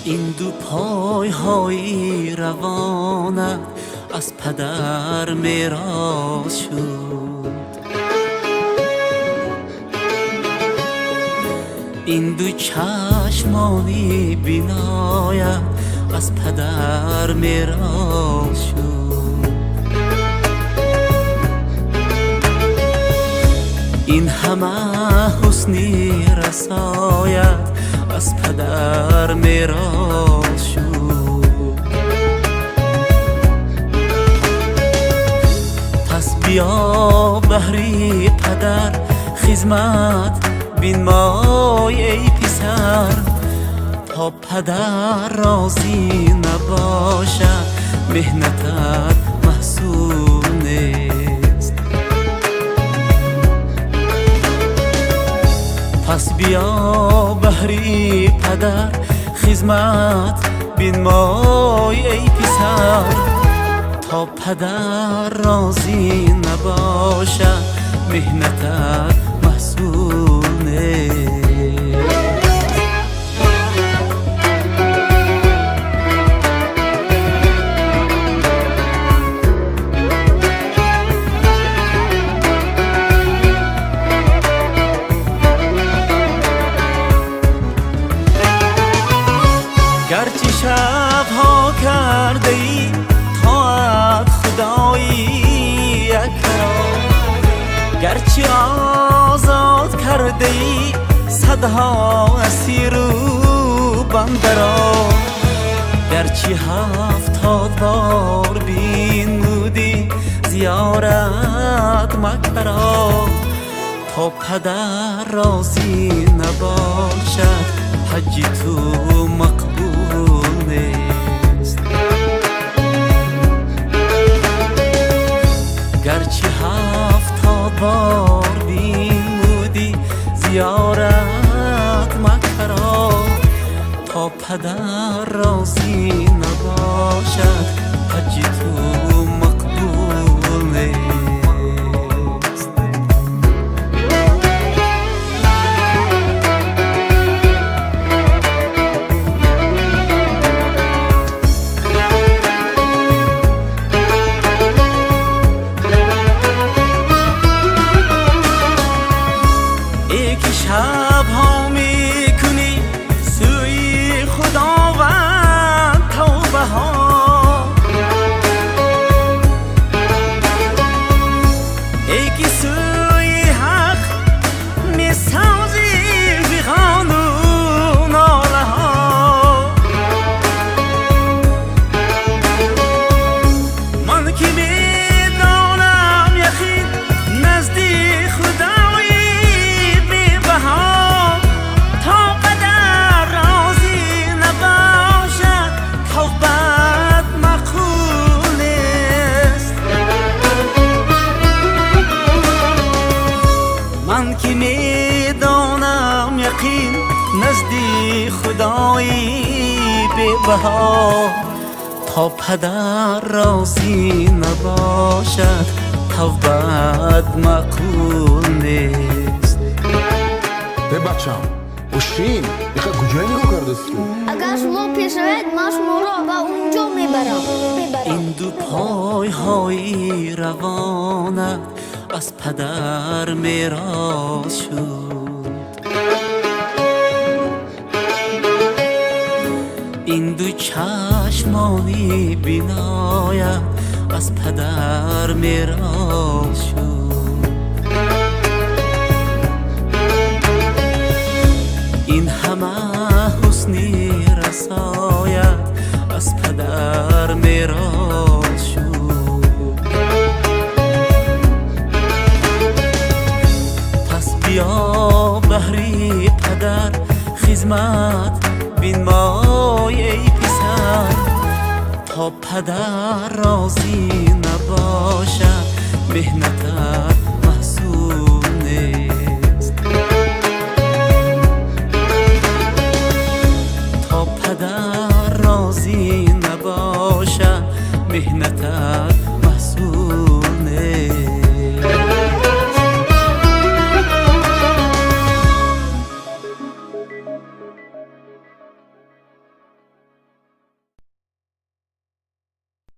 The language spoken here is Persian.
این دو پای های روانت از پدر میراث شد. این دو چشمانی بینایت از پدر میراث شد. این همه حسنی رسایت از پدر میراث شد. پس بیا بهری پدر خدمت بین مای ای پسر، تا پدر راضی نباشد مهنتت محصول نیست. پس بیا بهری پدر خدمت بین مای ای پسر، تا پدر راضی نباشد مهنتت محصول نیست. گرچه شبها کرده ای طاعت خدایی اکرام، گرچه آزاد کرده ای صدها اسیر و بنده را، گرچه 70 بار بینمودی زیارت مکه را، تا پدر راضی نباشد حج تو مقبول نیست. گرچه 70 بار بینمودی زیارت مکه را، تا پدر راضی نباشد حج تو مقبول نیست. شبها میکنی سوی خداوند توبه ها، ای که سوی حق میسازی فیغان و ناله ها. من که میدانم یقین نزدیک خدا که میدانم یقین نزدیک خدایی بی بها، تا پدر راضی نباشد توبت مقبول نیست. ده بچم اوشین یخه کجای نگاه کردستی؟ اگر شما پیشوید من شما را به اونجا میبرم. این دو پای های روانت از پدر میراث شد. این دو چشمانی بینایت از پدر میراث شد. این همه حسنی رسایت از پدر میراث شد. پس بیا بهری پدر خدمت بین مای ای پسر، تا پدر راضی نباشد مهنتت محصول نیست. تا پدر راضی نباشد مهنتت